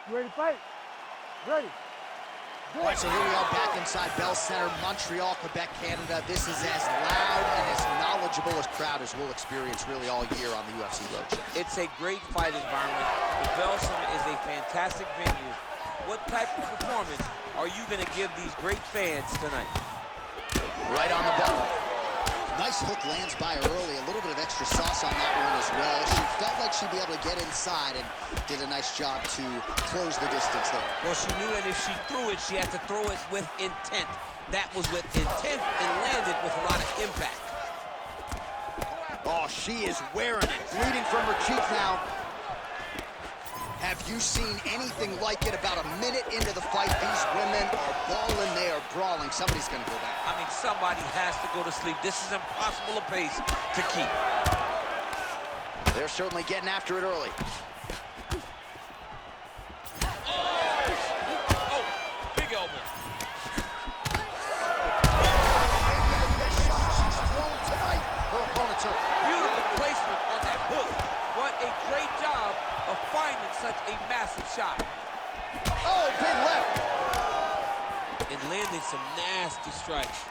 You ready to fight? Ready. All right, so here we are back inside Bell Center, Montreal, Quebec, Canada. This is as loud and as knowledgeable a crowd as we'll experience really all year on the UFC Roadshow. It's a great fight environment. The Bell Center is a fantastic venue. What type of performance are you going to give these great fans tonight? Right on the button. Nice hook lands by her early. A little bit of extra sauce on that one as well. She felt like she'd be able to get inside and did a nice job to close the distance there. Well, she knew that if she threw it, she had to throw it with intent. That was with intent and landed with a lot of impact. Oh, she is wearing it. Bleeding from her cheek now. Have you seen anything like it? About a minute into the fight, these women are balling, they are brawling. Somebody's gonna go back. I mean, somebody has to go to sleep. This is impossible a pace to keep. They're certainly getting after it early. Oh, big elbow. She's thrown tonight. Her opponent's hurt. Beautiful placement on that hook. What a great job of finding such a massive shot. Oh, big left. And landing some nasty strikes.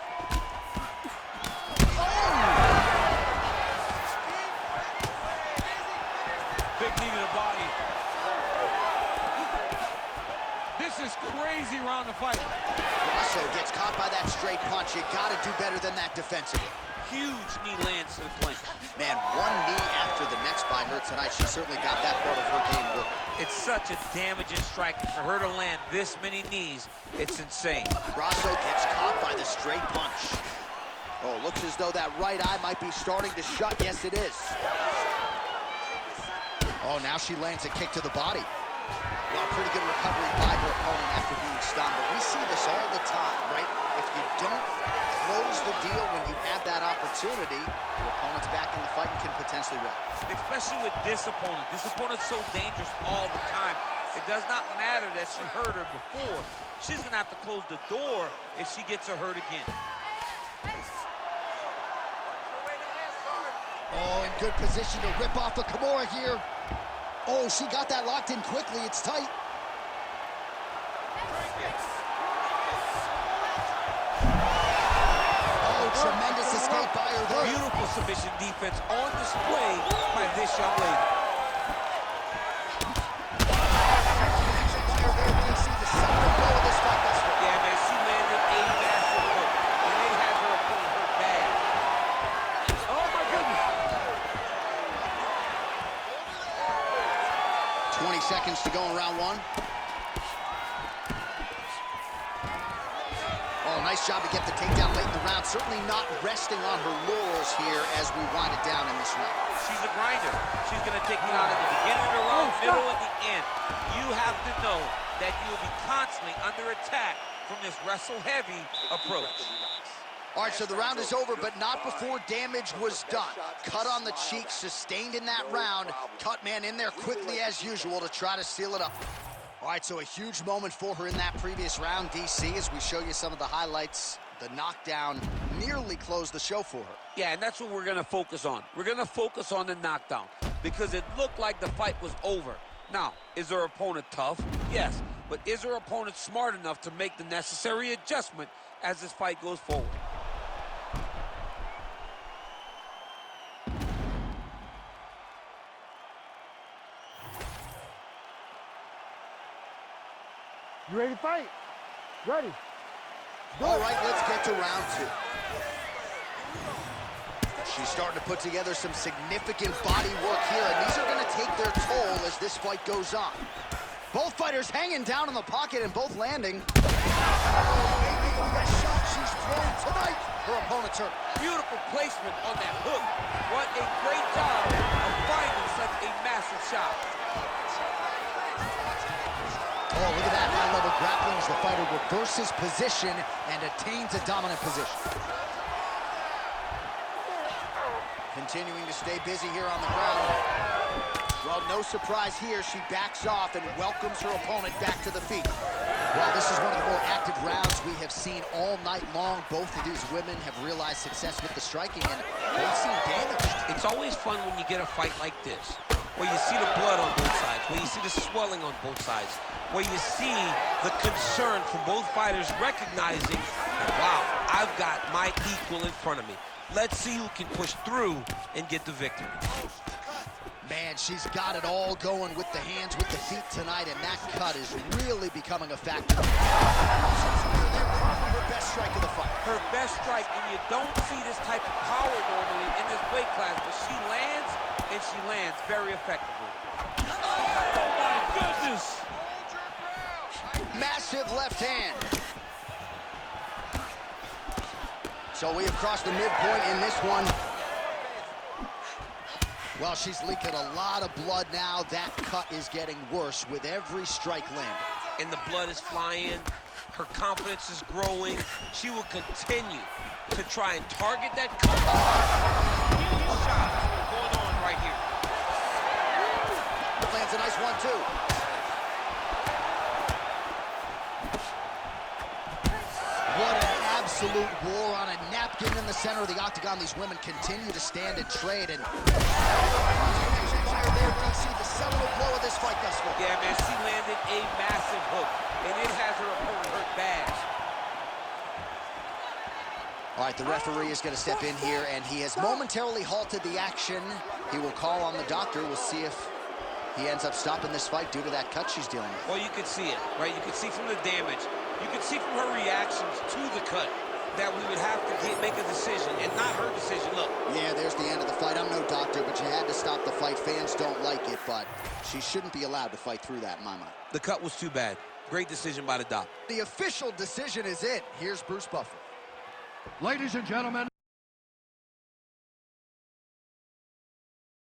Big knee to the body. This is crazy round of fight. Grasso gets caught by that straight punch. You gotta do better than that defensively. Huge knee lands to the flank. Man, one knee after the next by her tonight. She certainly got that part of her game working. It's such a damaging strike. For her to land this many knees, it's insane. Grasso gets caught by the straight punch. Oh, looks as though that right eye might be starting to shut. Yes, it is. Oh, now she lands a kick to the body. Well, pretty good recovery by her opponent after being stunned. But we see this all the time, right? If you don't close the deal when you have that opportunity, your opponent's back in the fight and can potentially win. Especially with this opponent. This opponent's so dangerous all the time. It does not matter that she hurt her before. She's going to have to close the door if she gets her hurt again. Oh, in good position to rip off a Kimura here. Oh, she got that locked in quickly. It's tight. Oh, tremendous escape by her there. Beautiful submission defense on display by this young lady. Yeah, man, she landed a massive hook, and they had her opponent hurt bad. Oh, my goodness. 20 seconds to go in round one. Oh, nice job to get the takedown late in the round. Certainly not resting on her laurels here as we wind it down in this round. She's a grinder. She's going to take you out at the beginning of the round, middle, and the end. You have to know that you will be constantly under attack from this wrestle-heavy approach. All right, so the round is over, but not before damage was done. Cut on the cheek, sustained in that round. Cut man in there quickly as usual to try to seal it up. All right, so a huge moment for her in that previous round, DC, as we show you some of the highlights. The knockdown nearly closed the show for her. Yeah, and that's what we're going to focus on. We're going to focus on the knockdown because it looked like the fight was over. Now, is her opponent tough? Yes, but is her opponent smart enough to make the necessary adjustment as this fight goes forward? You ready to fight? Ready. All right, let's get to round two. She's starting to put together some significant body work here, and these are going to take their toll as this fight goes on. Both fighters hanging down in the pocket and both landing. Maybe the best shot she's thrown tonight. Her opponent's hurt. Beautiful placement on that hook. What a great job of finding such a massive shot. Oh, look at that high-level grappling as the fighter reverses position and attains a dominant position. Continuing to stay busy here on the ground. Well, no surprise here. She backs off and welcomes her opponent back to the feet. Well, this is one of the more active rounds we have seen all night long. Both of these women have realized success with the striking, and they seem damaged. It's always fun when you get a fight like this. where you see the blood on both sides, where you see the swelling on both sides, where you see the concern from both fighters recognizing, wow, I've got my equal in front of me. Let's see who can push through and get the victory. Man, she's got it all going with the hands, with the feet tonight, and that cut is really becoming a factor. Probably her best strike of the fight. Her best strike, and you don't see this type of power normally in this weight class, but she lands, and she lands very effectively. Oh, my goodness. Massive left hand. So we have crossed the midpoint in this one. Well, she's leaking a lot of blood now. That cut is getting worse with every strike landed. And the blood is flying. Her confidence is growing. She will continue to try and target that cut. Huge shots going on right here. Lands a nice 1-2. What an absolute war on a napkin in the center of the octagon. These women continue to stand and trade, and fire there. We see the seminal blow of this fight thus far. Yeah, man, she landed a massive hook, and it has her opponent hurt bad. All right, the referee is going to step in here, and he has momentarily halted the action. He will call on the doctor. We'll see if he ends up stopping this fight due to that cut she's dealing with. Well, you can see it, right? You can see from the damage. You can see from her reactions to the cut that we would have to make a decision, and not her decision. Look. Yeah, there's the end of the fight. I'm no doctor, but you had to stop the fight. Fans don't like it, but she shouldn't be allowed to fight through that in my mind. The cut was too bad. Great decision by the doc. The official decision is in. Here's Bruce Buffer. Ladies and gentlemen.